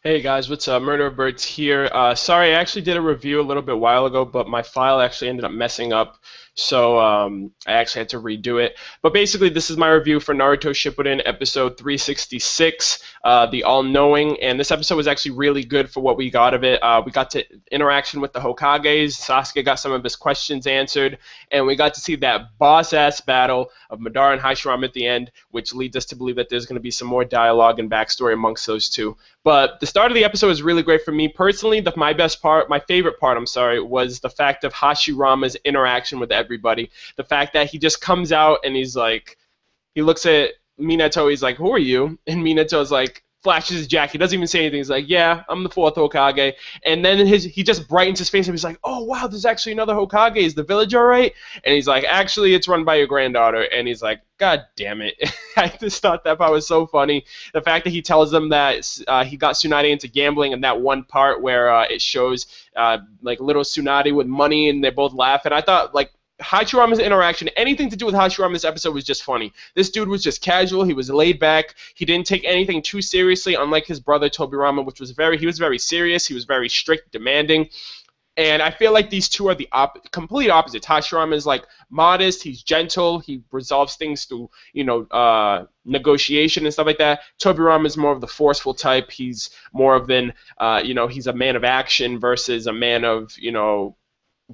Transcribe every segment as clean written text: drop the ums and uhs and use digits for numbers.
Hey guys, what's up? MurderofBirds here. Sorry, I actually did a review a little bit while ago, but my file actually ended up messing up, so I actually had to redo it. But basically, this is my review for Naruto Shippuden episode 366, The All-Knowing, and this episode was actually really good for what we got of it. We got to interaction with the Hokages, Sasuke got some of his questions answered, and we got to see that boss-ass battle of Madara and Hashirama at the end, which leads us to believe that there's going to be some more dialogue and backstory amongst those two. But the start of the episode was really great for me personally. My favorite part, I'm sorry, was the fact of Hashirama's interaction with everybody. The fact that he just comes out and he's like, he looks at Minato, he's like, "Who are you?" And Minato's like, flashes his jacket. He doesn't even say anything. He's like, "Yeah, I'm the fourth Hokage." And then he just brightens his face and he's like, "Oh wow, there's actually another Hokage. Is the village all right?" And he's like, "Actually, it's run by your granddaughter." And he's like, "God damn it!" I just thought that part was so funny. The fact that he tells them that he got Tsunade into gambling, and that one part where it shows like little Tsunade with money, and they both laugh. And I thought like Hashirama's interaction, anything to do with Hashirama this episode was just funny. This dude was just casual. He was laid back. He didn't take anything too seriously, unlike his brother Tobirama, which was he was very serious. He was very strict, demanding. And I feel like these two are the complete opposites. Hashirama is like modest. He's gentle. He resolves things through, negotiation and stuff like that. Tobirama is more of the forceful type. He's more of he's a man of action versus a man of,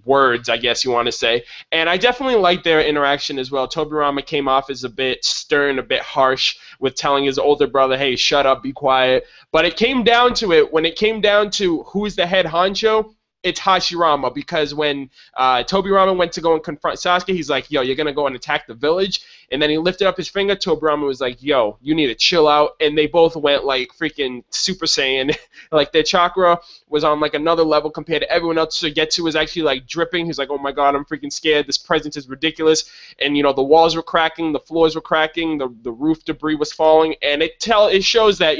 words, I guess you want to say. And I definitely like their interaction as well. Tobirama came off as a bit stern, a bit harsh with telling his older brother, "Hey, shut up, be quiet." But it came down to it, when it came down to who's the head honcho, it's Hashirama, because when Tobirama went to go and confront Sasuke, he's like, "Yo, you're going to go and attack the village?" And then he lifted up his finger. Tobirama was like, "Yo, you need to chill out." And they both went like freaking Super Saiyan. Like their chakra was on like another level compared to everyone else. So Getsu was actually like dripping. He's like, "Oh my God, I'm freaking scared. This presence is ridiculous." And, the walls were cracking, the floors were cracking, the roof debris was falling. And it shows that,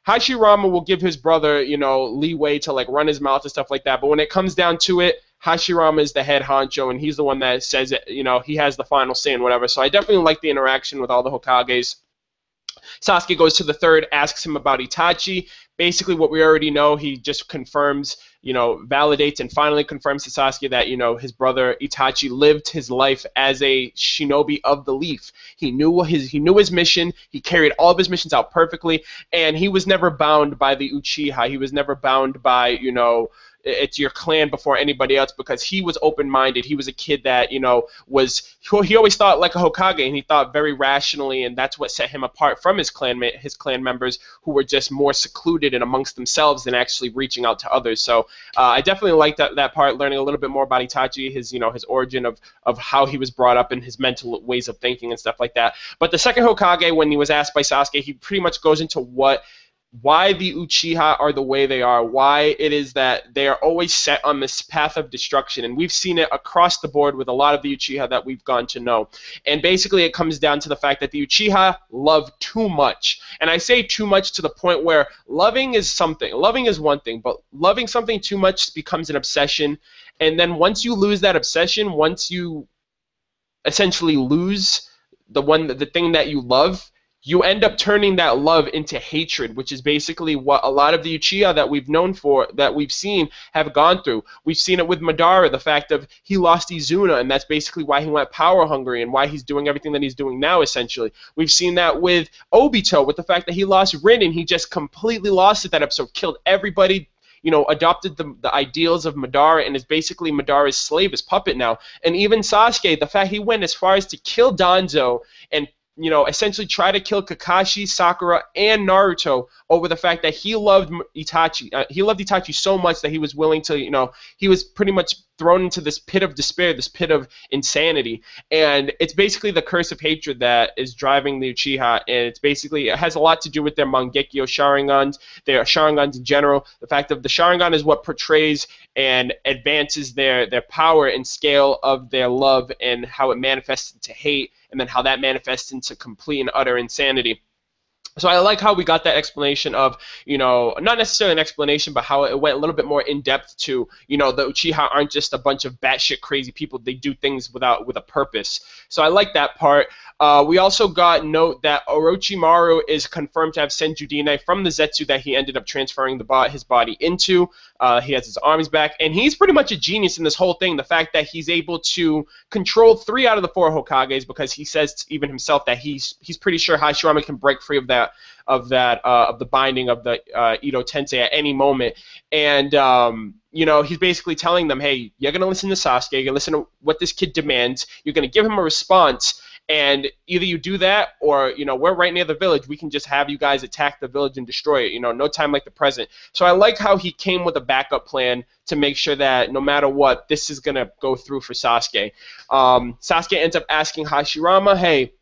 Hashirama will give his brother, leeway to like run his mouth and stuff like that. But when it comes down to it, Hashirama is the head honcho, and he's the one that says it, he has the final say and whatever. So I definitely like the interaction with all the Hokages. Sasuke goes to the third, asks him about Itachi. Basically what we already know. He just confirms, validates and finally confirms to Sasuke that, his brother Itachi lived his life as a shinobi of the leaf. He knew his mission. He carried all of his missions out perfectly, and he was never bound by the Uchiha. He was never bound by, it's your clan before anybody else, because he was open-minded. He was a kid that, he always thought like a Hokage, and he thought very rationally, and that's what set him apart from his clan members, who were just more secluded and amongst themselves than actually reaching out to others. So I definitely liked that part, learning a little bit more about Itachi, his origin of how he was brought up and his mental ways of thinking and stuff like that. But the second Hokage, when he was asked by Sasuke, he pretty much goes into why the Uchiha are the way they are, why it is that they are always set on this path of destruction. And we've seen it across the board with a lot of the Uchiha that we've gone to know. And basically it comes down to the fact that the Uchiha love too much. And I say too much to the point where loving is one thing, but loving something too much becomes an obsession. And then once you lose that obsession, once you essentially lose the thing that you love, you end up turning that love into hatred, which is basically what a lot of the Uchiha that we've seen have gone through. We've seen it with Madara, the fact of he lost Izuna, and that's basically why he went power hungry and why he's doing everything that he's doing now, essentially. We've seen that with Obito, with the fact that he lost Rin, and he just completely lost it that episode, killed everybody, adopted the ideals of Madara, and is basically Madara's slave, his puppet now. And even Sasuke, the fact he went as far as to kill Danzo and essentially try to kill Kakashi, Sakura, and Naruto over the fact that he loved Itachi. He loved Itachi so much that he was willing to, he was pretty much thrown into this pit of despair, this pit of insanity. And it's basically the curse of hatred that is driving the Uchiha, and it has a lot to do with their Mangekyo Sharingans, their Sharingans in general. The fact of the Sharingan is what portrays and advances their power and scale of their love, and how it manifests into hate, and then how that manifests into complete and utter insanity. So I like how we got that explanation of, not necessarily an explanation, but how it went a little bit more in depth to, the Uchiha aren't just a bunch of batshit crazy people. They do things with a purpose. So I like that part. We also got note that Orochimaru is confirmed to have Senjutine from the Zetsu that he ended up transferring his body into. He has his arms back, and he's pretty much a genius in this whole thing. The fact that he's able to control 3 out of the 4 Hokages, because he says even himself that he's pretty sure Hashirama can break free of the binding of the Ito Tensei at any moment. And you know, he's basically telling them, hey, you're gonna listen to Sasuke, you're gonna listen to what this kid demands, you're gonna give him a response. And either you do that, or, you know, we're right near the village. We can just have you guys attack the village and destroy it. You know, no time like the present. So I like how he came with a backup plan to make sure that no matter what, this is going to go through for Sasuke. Sasuke ends up asking Hashirama, hey,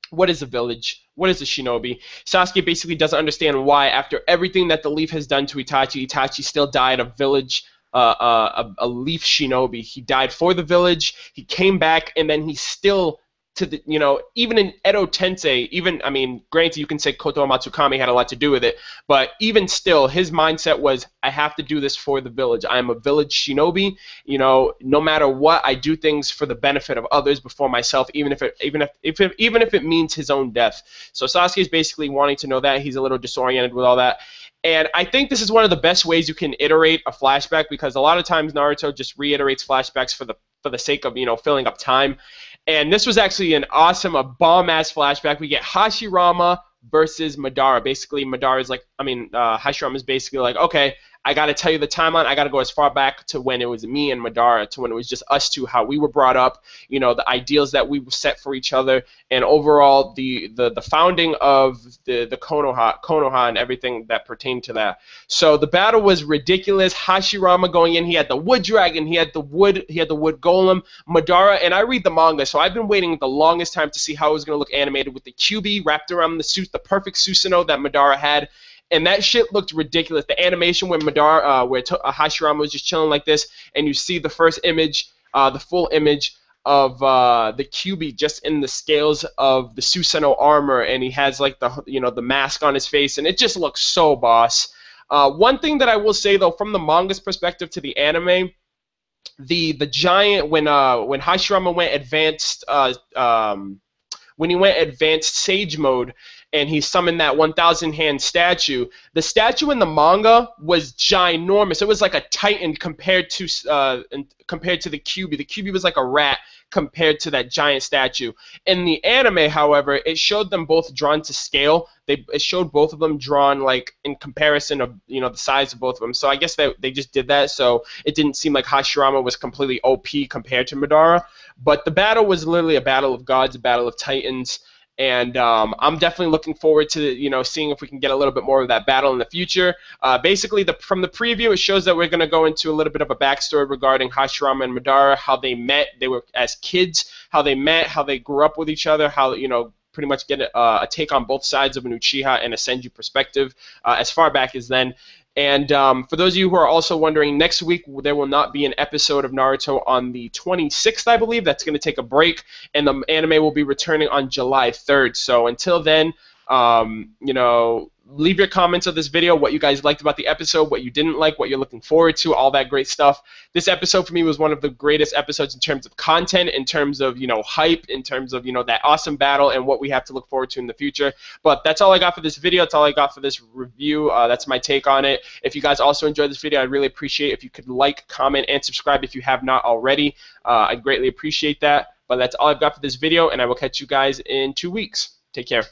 what is a village? What is a shinobi? Sasuke basically doesn't understand why, after everything that the Leaf has done to Itachi, Itachi still died a village, a Leaf shinobi. He died for the village. He came back, and then he still... you know, even in Edo Tensei, even, I mean, granted, you can say Koto Matsukami had a lot to do with it, but even still, his mindset was, I have to do this for the village. I am a village shinobi. You know, no matter what, I do things for the benefit of others before myself, even if it means his own death. So Sasuke is basically wanting to know that. He's a little disoriented with all that. And I think this is one of the best ways you can iterate a flashback, because a lot of times Naruto just reiterates flashbacks for the sake of, you know, filling up time. And this was actually an awesome, a bomb-ass flashback. We get Hashirama versus Madara. Basically, Madara's like, Hashirama is basically like, okay, I got to tell you the timeline. I got to go as far back to when it was me and Madara, to when it was just us two, how we were brought up, you know, the ideals that we set for each other, and overall the founding of the Konoha and everything that pertained to that. So the battle was ridiculous. Hashirama going in, he had the wood dragon, he had the wood golem. Madara, and I read the manga, so I've been waiting the longest time to see how it was going to look animated with the Kyuubi wrapped around the perfect Susanoo that Madara had. And that shit looked ridiculous. The animation where Hashirama was just chilling like this, and you see the first image, the full image of the Kyuubi just in the scales of the Susanoo armor, and he has like the mask on his face, and it just looks so boss. One thing that I will say though, from the manga's perspective to the anime, the giant when Hashirama went advanced when he went advanced sage mode, and he summoned that 1,000 hand statue. The statue in the manga was ginormous. It was like a titan compared to the Kyuubi. The Kyuubi was like a rat compared to that giant statue. In the anime, however, it showed them both drawn to scale. It showed both of them drawn like in comparison of, you know, the size of both of them. So I guess they just did that, so it didn't seem like Hashirama was completely OP compared to Madara. But the battle was literally a battle of gods, a battle of titans. And I'm definitely looking forward to, you know, seeing if we can get a little bit more of that battle in the future. Basically, from the preview, it shows that we're going to go into a little bit of a backstory regarding Hashirama and Madara, how they met, they were as kids, how they met, how they grew up with each other, how, you know, pretty much get a take on both sides of an Uchiha and a Senju perspective as far back as then. And for those of you who are also wondering, next week there will not be an episode of Naruto on the 26th, I believe. That's going to take a break, and the anime will be returning on July 3rd. So until then, you know, leave your comments of this video, what you guys liked about the episode, what you didn't like, what you're looking forward to, all that great stuff. This episode for me was one of the greatest episodes in terms of content, in terms of, you know, hype, in terms of, you know, that awesome battle and what we have to look forward to in the future. But that's all I got for this video. That's all I got for this review. That's my take on it. If you guys also enjoyed this video, I'd really appreciate it if you could like, comment, and subscribe if you have not already. I'd greatly appreciate that. But that's all I've got for this video, and I will catch you guys in 2 weeks. Take care.